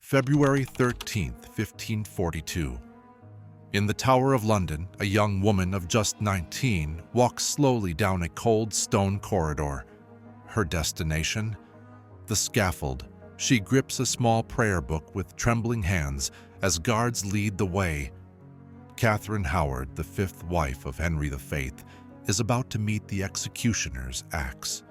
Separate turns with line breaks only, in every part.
February 13th, 1542. In the Tower of London, a young woman of just 19 walks slowly down a cold stone corridor. Her destination? The scaffold. She grips a small prayer book with trembling hands as guards lead the way. Catherine Howard, the fifth wife of Henry VIII, is about to meet the executioner's axe.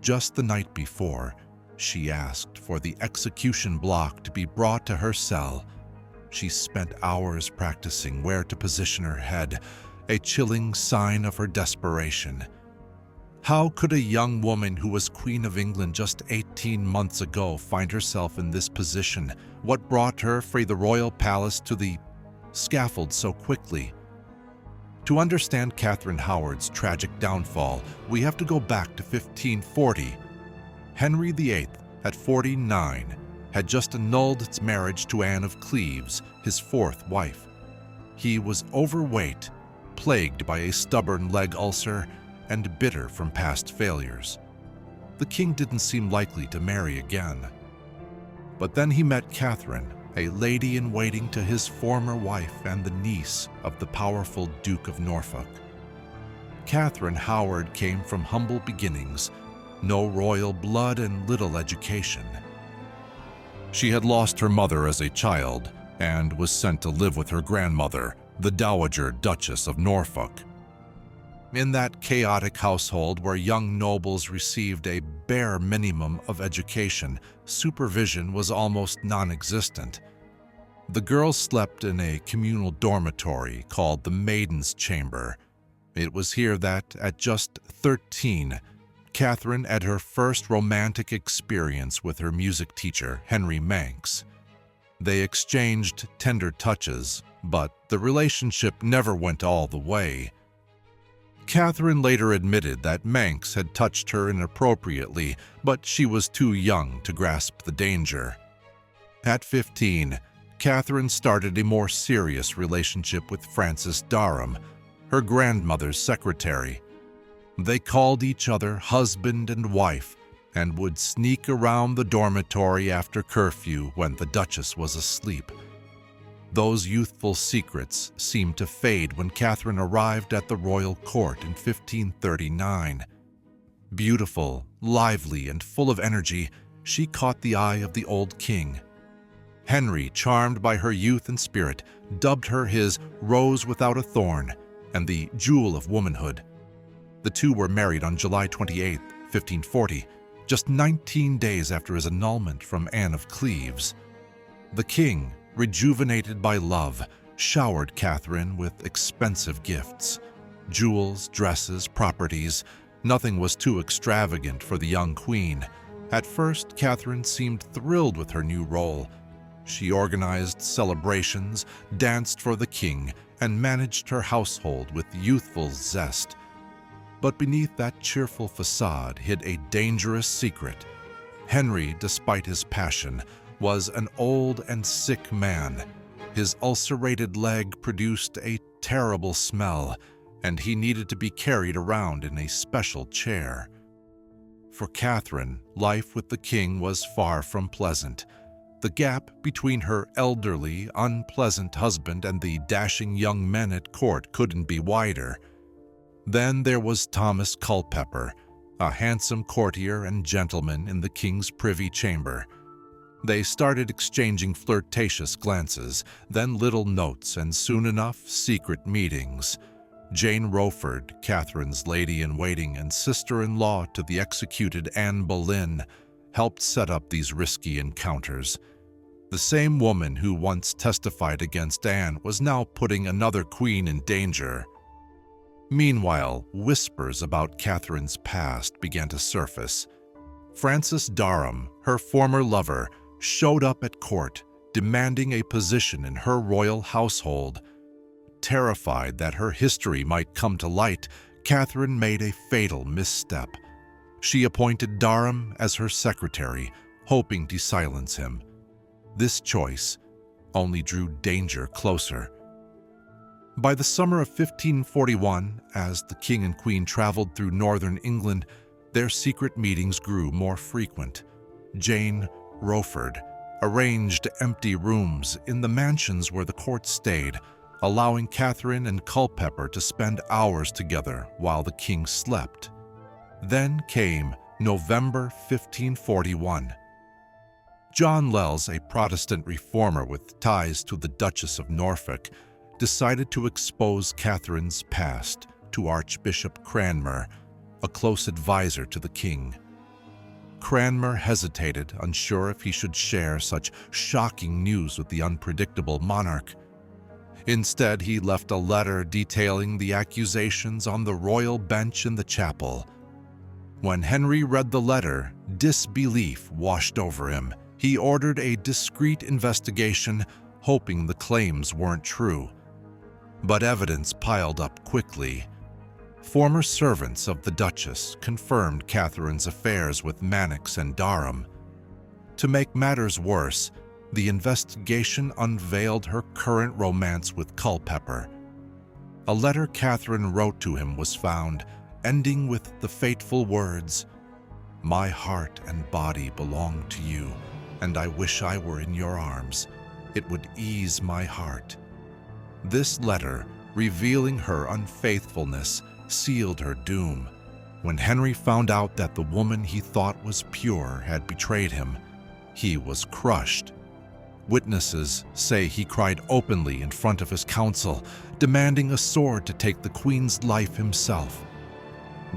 Just the night before, she asked for the execution block to be brought to her cell. She spent hours practicing where to position her head, a chilling sign of her desperation. How could a young woman who was Queen of England just 18 months ago find herself in this position? What brought her from the royal palace to the scaffold so quickly? To understand Catherine Howard's tragic downfall, we have to go back to 1540. Henry VIII, at 49, had just annulled its marriage to Anne of Cleves, his fourth wife. He was overweight, plagued by a stubborn leg ulcer, and bitter from past failures. The king didn't seem likely to marry again. But then he met Catherine, a lady-in-waiting to his former wife and the niece of the powerful Duke of Norfolk. Catherine Howard came from humble beginnings, no royal blood and little education. She had lost her mother as a child and was sent to live with her grandmother, the Dowager Duchess of Norfolk. In that chaotic household where young nobles received a bare minimum of education, supervision was almost non-existent. The girls slept in a communal dormitory called the Maiden's Chamber. It was here that, at just 13, Catherine had her first romantic experience with her music teacher, Henry Manx. They exchanged tender touches, but the relationship never went all the way. Catherine later admitted that Manx had touched her inappropriately, but she was too young to grasp the danger. At 15, Catherine started a more serious relationship with Frances Darham, her grandmother's secretary. They called each other husband and wife and would sneak around the dormitory after curfew when the Duchess was asleep. Those youthful secrets seemed to fade when Catherine arrived at the royal court in 1539. Beautiful, lively, and full of energy, she caught the eye of the old king. Henry, charmed by her youth and spirit, dubbed her his Rose Without a Thorn and the Jewel of Womanhood. The two were married on July 28, 1540, just 19 days after his annulment from Anne of Cleves. The king, rejuvenated by love, showered Catherine with expensive gifts. Jewels, dresses, properties. Nothing was too extravagant for the young queen. At first, Catherine seemed thrilled with her new role. She organized celebrations, danced for the king, and managed her household with youthful zest. But beneath that cheerful facade hid a dangerous secret. Henry, despite his passion, was an old and sick man. His ulcerated leg produced a terrible smell, and he needed to be carried around in a special chair. For Catherine, life with the king was far from pleasant. The gap between her elderly, unpleasant husband and the dashing young men at court couldn't be wider. Then there was Thomas Culpeper, a handsome courtier and gentleman in the king's privy chamber. They started exchanging flirtatious glances, then little notes, and soon enough, secret meetings. Jane Rowford, Catherine's lady-in-waiting and sister-in-law to the executed Anne Boleyn, helped set up these risky encounters. The same woman who once testified against Anne was now putting another queen in danger. Meanwhile, whispers about Catherine's past began to surface. Frances Darham, her former lover, showed up at court, demanding a position in her royal household. Terrified that her history might come to light, Catherine made a fatal misstep. She appointed Darham as her secretary, hoping to silence him. This choice only drew danger closer. By the summer of 1541, as the king and queen traveled through northern England, their secret meetings grew more frequent. Jane Rowford, arranged empty rooms in the mansions where the court stayed, allowing Catherine and Culpeper to spend hours together while the king slept. Then came November 1541. John Lells, a Protestant reformer with ties to the Duchess of Norfolk, decided to expose Catherine's past to Archbishop Cranmer, a close advisor to the king. Cranmer hesitated, unsure if he should share such shocking news with the unpredictable monarch. Instead, he left a letter detailing the accusations on the royal bench in the chapel. When Henry read the letter, disbelief washed over him. He ordered a discreet investigation, hoping the claims weren't true. But evidence piled up quickly. Former servants of the Duchess confirmed Catherine's affairs with Manox and Durham. To make matters worse, the investigation unveiled her current romance with Culpeper. A letter Catherine wrote to him was found, ending with the fateful words, "My heart and body belong to you, and I wish I were in your arms. It would ease my heart." This letter, revealing her unfaithfulness, sealed her doom. When Henry found out that the woman he thought was pure had betrayed him, he was crushed. Witnesses say he cried openly in front of his council, demanding a sword to take the Queen's life himself.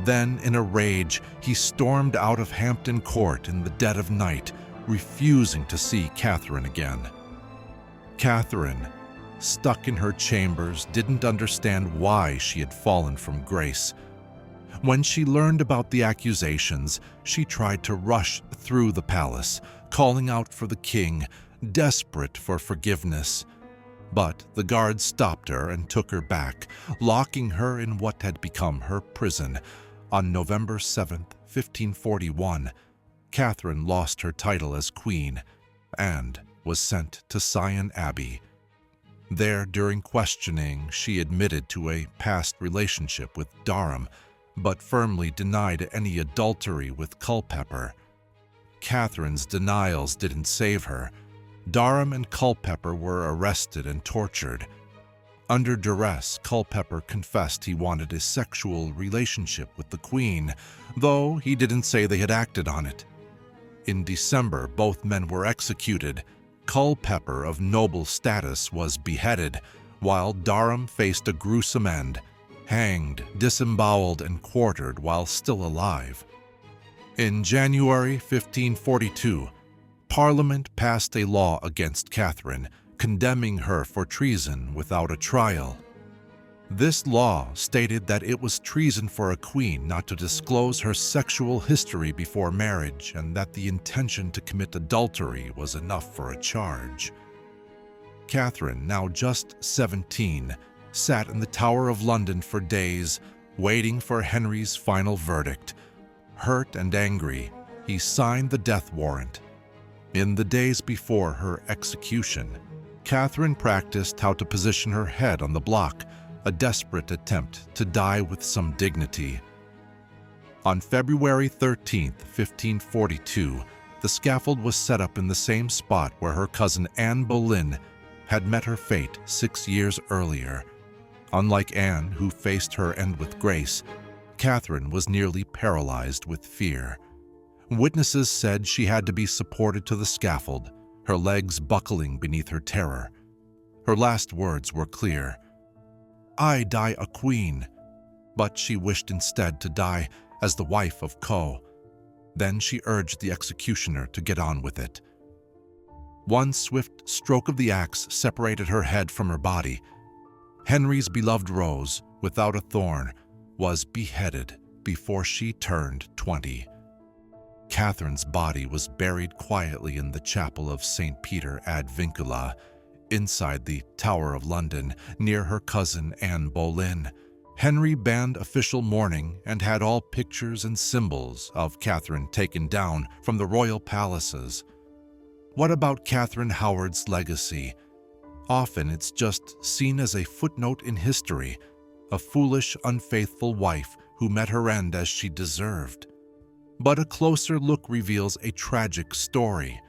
Then, in a rage, he stormed out of Hampton Court in the dead of night, refusing to see Catherine again. Catherine, stuck in her chambers, didn't understand why she had fallen from grace. When she learned about the accusations, she tried to rush through the palace, calling out for the king, desperate for forgiveness. But the guards stopped her and took her back, locking her in what had become her prison. On November 7th, 1541, Catherine lost her title as queen and was sent to Sion Abbey. There, during questioning, she admitted to a past relationship with Durham, but firmly denied any adultery with Culpeper. Catherine's denials didn't save her. Durham and Culpeper were arrested and tortured. Under duress, Culpeper confessed he wanted a sexual relationship with the Queen, though he didn't say they had acted on it. In December, both men were executed. Culpeper, of noble status, was beheaded, while Durham faced a gruesome end, hanged, disemboweled, and quartered while still alive. In January 1542, Parliament passed a law against Catherine, condemning her for treason without a trial. This law stated that it was treason for a queen not to disclose her sexual history before marriage, and that the intention to commit adultery was enough for a charge. Catherine, now just 17, sat in the Tower of London for days, waiting for Henry's final verdict. Hurt and angry, he signed the death warrant. In the days before her execution, Catherine practiced how to position her head on the block, a desperate attempt to die with some dignity. On February 13, 1542, the scaffold was set up in the same spot where her cousin Anne Boleyn had met her fate 6 years earlier. Unlike Anne, who faced her end with grace, Catherine was nearly paralyzed with fear. Witnesses said she had to be supported to the scaffold, her legs buckling beneath her terror. Her last words were clear: "I die a queen," but she wished instead to die as the wife of Co. Then she urged the executioner to get on with it. One swift stroke of the axe separated her head from her body. Henry's beloved Rose, without a thorn, was beheaded before she turned 20. Catherine's body was buried quietly in the chapel of St. Peter ad Vincula, inside the Tower of London, near her cousin Anne Boleyn. Henry banned official mourning and had all pictures and symbols of Catherine taken down from the royal palaces. What about Catherine Howard's legacy? Often it's just seen as a footnote in history, a foolish, unfaithful wife who met her end as she deserved. But a closer look reveals a tragic story.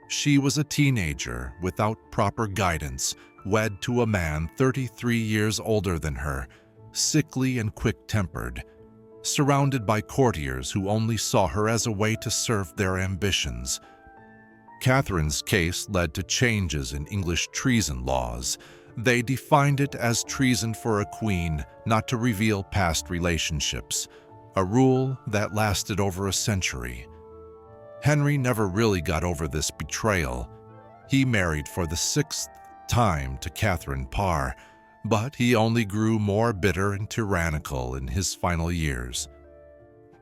She was a teenager without proper guidance, wed to a man 33 years older than her, sickly and quick-tempered, surrounded by courtiers who only saw her as a way to serve their ambitions. Catherine's case led to changes in English treason laws. They defined it as treason for a queen not to reveal past relationships, a rule that lasted over a century. Henry never really got over this betrayal. He married for the 6th time to Catherine Parr, but he only grew more bitter and tyrannical in his final years.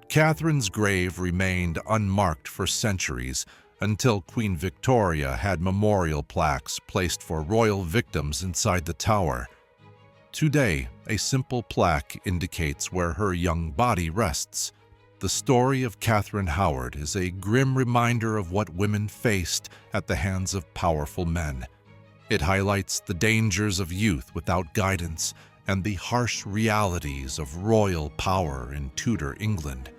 Catherine's grave remained unmarked for centuries until Queen Victoria had memorial plaques placed for royal victims inside the tower. Today, a simple plaque indicates where her young body rests. The story of Catherine Howard is a grim reminder of what women faced at the hands of powerful men. It highlights the dangers of youth without guidance and the harsh realities of royal power in Tudor England.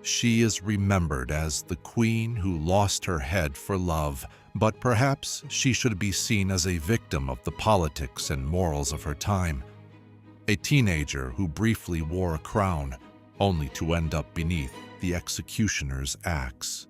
She is remembered as the queen who lost her head for love, but perhaps she should be seen as a victim of the politics and morals of her time. A teenager who briefly wore a crown, only to end up beneath the executioner's axe.